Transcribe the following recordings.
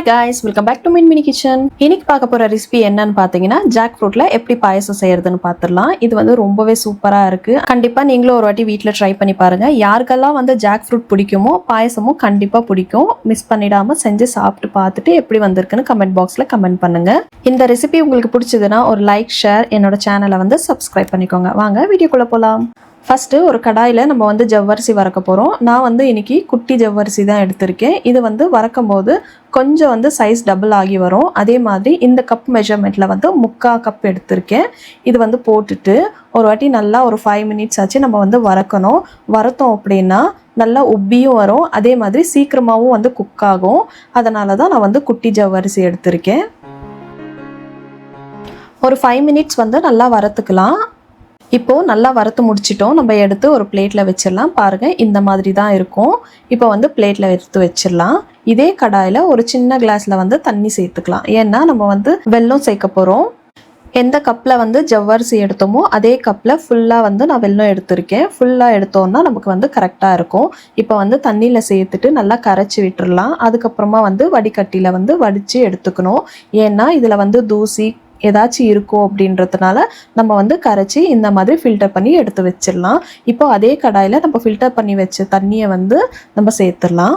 Hi guys, welcome back to Mini Kitchen. இன்னைக்கு பார்க்க போற ரெசிபி என்னன்னு பாத்தீங்கன்னா ஜாக் ஃப்ரூட்ல எப்படி பாயாசம் செய்யறதுன்னு பாத்துறலாம். இது வந்து ரொம்பவே சூப்பரா இருக்கு. கண்டிப்பா நீங்களும் ஒரு வாட்டி வீட்ல ட்ரை பண்ணி பாருங்க. யாருக்கெல்லாம் வந்து ஜாக் ஃப்ரூட் பிடிக்குமோ பாயாசமும் கண்டிப்பா பிடிக்கும். மிஸ் பண்ணிடாம செஞ்சு சாப்பிட்டு பார்த்துட்டு எப்படி வந்திருக்குன்னு கமெண்ட் பாக்ஸ்ல கமெண்ட் பண்ணுங்க. இந்த ரெசிபி உங்களுக்கு பிடிச்சதுன்னா ஒரு லைக், ஷேர், என்னோட சேனலை வந்து சப்ஸ்கிரைப் பண்ணிக்கோங்க. வாங்க வீடியோக்குள்ள போலாம். ஃபஸ்ட்டு ஒரு கடாயில் நம்ம வந்து ஜவ்வரிசி வறுக்க போகிறோம். நான் வந்து இன்றைக்கி குட்டி ஜவ்வரிசி தான் எடுத்திருக்கேன். இது வந்து வறுக்கும் போது கொஞ்சம் வந்து சைஸ் டபுள் ஆகி வரும். அதே மாதிரி இந்த கப் மெஷர்மெண்ட்டில் வந்து 3/4 கப் எடுத்திருக்கேன். இது வந்து போட்டுட்டு ஒரு வாட்டி நல்லா ஒரு 5 மினிட்ஸ் ஆச்சு நம்ம வந்து வறுக்கணும். வறுத்தோம் அப்படின்னா நல்லா உப்பியும் வரும், அதே மாதிரி சீக்கிரமாகவும் வந்து குக் ஆகும். அதனால தான் நான் வந்து குட்டி ஜவ்வரிசி எடுத்திருக்கேன். ஒரு 5 மினிட்ஸ் வந்து நல்லா வறுத்துக்கலாம். இப்போது நல்லா வறுத்து முடிச்சிட்டோம். நம்ம எடுத்து ஒரு பிளேட்டில் வச்சிடலாம். பாருங்கள், இந்த மாதிரி தான் இருக்கும். இப்போ வந்து பிளேட்டில் எடுத்து வச்சிடலாம். இதே கடாயில் ஒரு சின்ன கிளாஸில் வந்து தண்ணி சேர்த்துக்கலாம். ஏன்னா நம்ம வந்து வெல்லம் சேர்க்க போகிறோம். எந்த கப்பில் வந்து ஜவ்வரிசி எடுத்தோமோ அதே கப்பில் ஃபுல்லாக வந்து நான் வெல்லம் எடுத்திருக்கேன். ஃபுல்லாக எடுத்தோன்னா நமக்கு வந்து கரெக்டாக இருக்கும். இப்போ வந்து தண்ணியில் சேர்த்துட்டு நல்லா கரைச்சி விட்டுடலாம். அதுக்கப்புறமா வந்து வடிகட்டியில் வந்து வடித்து எடுத்துக்கணும். ஏன்னா இதில் வந்து தூசி ஏதாச்சும் இருக்கும் அப்படின்றதுனால நம்ம வந்து கரைச்சி இந்த மாதிரி ஃபில்டர் பண்ணி எடுத்து வச்சிடலாம். இப்போ அதே கடாயில் நம்ம ஃபில்டர் பண்ணி வச்ச தண்ணியை வந்து நம்ம சேர்த்துடலாம்.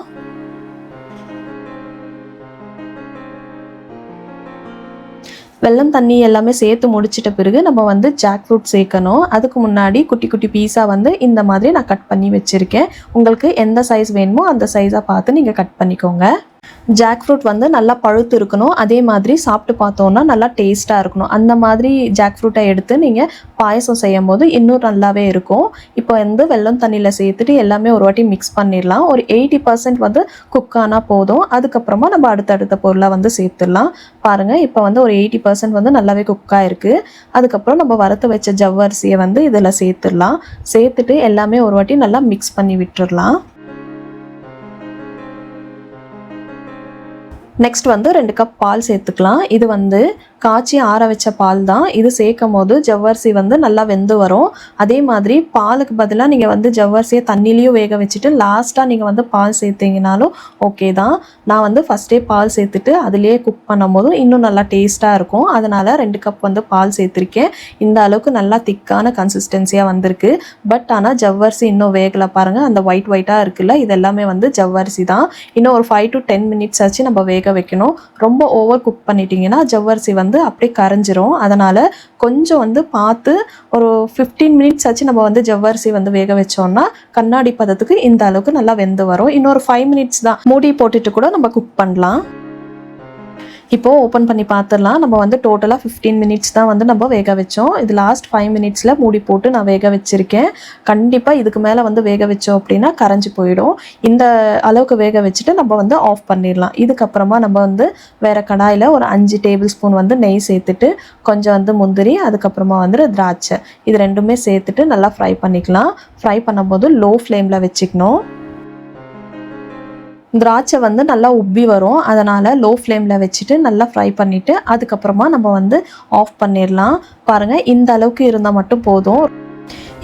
வெல்லம் தண்ணி எல்லாமே சேர்த்து முடிச்சிட்ட பிறகு நம்ம வந்து ஜாக் ஃப்ரூட் சேர்க்கணும். அதுக்கு முன்னாடி குட்டி குட்டி பீஸாக வந்து இந்த மாதிரி நான் கட் பண்ணி வச்சுருக்கேன். உங்களுக்கு எந்த சைஸ் வேணுமோ அந்த சைஸாக பார்த்து நீங்கள் கட் பண்ணிக்கோங்க. ஜாக் ஃப்ரூட் வந்து நல்லா பழுத்து இருக்கணும். அதே மாதிரி சாப்பிட்டு பார்த்தோன்னா நல்லா டேஸ்ட்டாக இருக்கணும். அந்த மாதிரி ஜாக் ஃப்ரூட்டை எடுத்து நீங்கள் பாயசம் செய்யும் போது இன்னும் நல்லாவே இருக்கும். இப்போ வந்து வெல்லம் தண்ணியில் சேர்த்துட்டு எல்லாமே ஒரு வாட்டி மிக்ஸ் பண்ணிடலாம். ஒரு 80% வந்து குக் ஆனால் போதும். அதுக்கப்புறமா நம்ம அடுத்தடுத்த பொருளை வந்து சேர்த்துடலாம். பாருங்கள், இப்போ வந்து ஒரு 80% வந்து நல்லாவே குக்காக இருக்குது. அதுக்கப்புறம் நம்ம வறுத்து வச்ச ஜவ்வரிசியை வந்து இதில் சேர்த்துடலாம். சேர்த்துட்டு எல்லாமே ஒரு வாட்டி நல்லா மிக்ஸ் பண்ணி விட்டுடலாம். நெக்ஸ்ட் வந்து 2 கப் பால் சேர்த்துக்கலாம். இது வந்து காய்ச்சி ஆற வச்ச பால் தான். இது சேர்க்கும் போது ஜவ்வரிசி வந்து நல்லா வெந்து வரும். அதே மாதிரி பாலுக்கு பதிலாக நீங்கள் வந்து ஜவ்வரிசியை தண்ணிலையும் வேக வச்சுட்டு லாஸ்ட்டாக நீங்கள் வந்து பால் சேர்த்திங்கனாலும் ஓகே தான். நான் வந்து ஃபஸ்ட்டே பால் சேர்த்துட்டு அதுலேயே குக் பண்ணும் போதும் இன்னும் நல்லா டேஸ்ட்டாக இருக்கும். அதனால் 2 கப் வந்து பால் சேர்த்துருக்கேன். இந்த அளவுக்கு நல்லா திக்கான கன்சிஸ்டன்சியாக வந்திருக்கு. பட் ஆனால் ஜவ்வரிசி இன்னும் வேகலை. பாருங்கள், அந்த ஒயிட்டாக இருக்குல்ல, இது எல்லாமே வந்து ஜவ்வரிசி தான். இன்னும் ஒரு 5 to 10 மினிட்ஸ் ஆச்சு நம்ம வேக வைக்கணும். ரொம்ப ஓவர் குக் பண்ணிட்டீங்கன்னா ஜவ்வரிசி வந்து அப்படியே கரைஞ்சிரும். அதனால கொஞ்சம் வந்து பார்த்து ஒரு 15 மினிட்ஸ் ஆச்சு நம்ம வந்து ஜவ்வரிசி வந்து வேக வச்சோம்னா கண்ணாடி பதத்துக்கு இந்த அளவுக்கு நல்லா வெந்து வரும். இன்னொரு 5 மினிட்ஸ் தான் மூடி போட்டுட்டு கூட நம்ம குக் பண்ணலாம். இப்போது ஓப்பன் பண்ணி பார்த்துடலாம். நம்ம வந்து டோட்டலாக 15 மினிட்ஸ் தான் வந்து நம்ம வேக வச்சோம். இது லாஸ்ட் 5 மினிட்ஸில் மூடி போட்டு நான் வேக வச்சுருக்கேன். கண்டிப்பாக இதுக்கு மேலே வந்து வேக வச்சோம் அப்படின்னா கரைஞ்சி போயிடும். இந்த அளவுக்கு வேக வச்சுட்டு நம்ம வந்து ஆஃப் பண்ணிடலாம். இதுக்கப்புறமா நம்ம வந்து வேறு கடாயில் ஒரு 5 டேபிள் ஸ்பூன் வந்து நெய் சேர்த்துட்டு கொஞ்சம் வந்து முந்திரி, அதுக்கப்புறமா வந்து திராட்சை, இது ரெண்டுமே சேர்த்துட்டு நல்லா ஃப்ரை பண்ணிக்கலாம். ஃப்ரை பண்ணும்போது லோ ஃப்ளேமில் வச்சுக்கணும். திராட்சை வந்து நல்லா உப்பி வரும். அதனால் லோ ஃப்ளேமில் வச்சுட்டு நல்லா ஃப்ரை பண்ணிவிட்டு அதுக்கப்புறமா நம்ம வந்து ஆஃப் பண்ணிடலாம். பாருங்கள், இந்த அளவுக்கு இருந்தால் மட்டும் போதும்.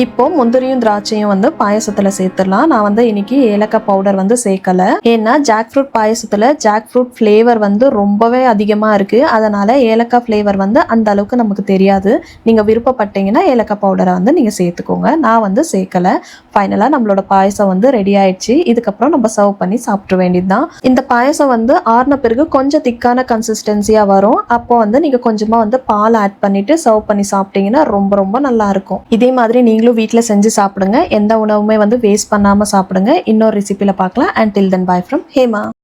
இப்போது முந்திரியும் திராட்சையும் வந்து பாயசத்தில் சேர்த்துடலாம். நான் வந்து இன்றைக்கி ஏலக்காய் பவுடர் வந்து சேர்க்கலை. ஏன்னா ஜாக் ஃப்ரூட் பாயசத்தில் ஜாக் ஃப்ரூட் ஃப்ளேவர் வந்து ரொம்பவே அதிகமாக இருக்குது. அதனால் ஏலக்காய் ஃப்ளேவர் வந்து அந்த அளவுக்கு நமக்கு தெரியாது. நீங்கள் விருப்பப்பட்டீங்கன்னா ஏலக்காய் பவுடரை வந்து நீங்கள் சேர்த்துக்கோங்க. நான் வந்து சேர்க்கலை. ஃபைனலாக நம்மளோட பாயசம் வந்து ரெடி ஆயிடுச்சு. இதுக்கப்புறம் நம்ம சர்வ் பண்ணி சாப்பிட வேண்டியது தான். இந்த பாயசம் வந்து ஆறின பிறகு கொஞ்சம் திக்கான கன்சிஸ்டன்சியாக வரும். அப்போ வந்து நீங்கள் கொஞ்சமாக வந்து பால் ஆட் பண்ணிவிட்டு சர்வ் பண்ணி சாப்பிட்டீங்கன்னா ரொம்ப ரொம்ப நல்லாயிருக்கும். இதே மாதிரி நீங்களும் வீட்டில் செஞ்சு சாப்பிடுங்க. எந்த உணவுமே வந்து வேஸ்ட் பண்ணாமல் சாப்பிடுங்க. இன்னொரு ரெசிபியில் பார்க்கலாம். Until then, bye from Hema.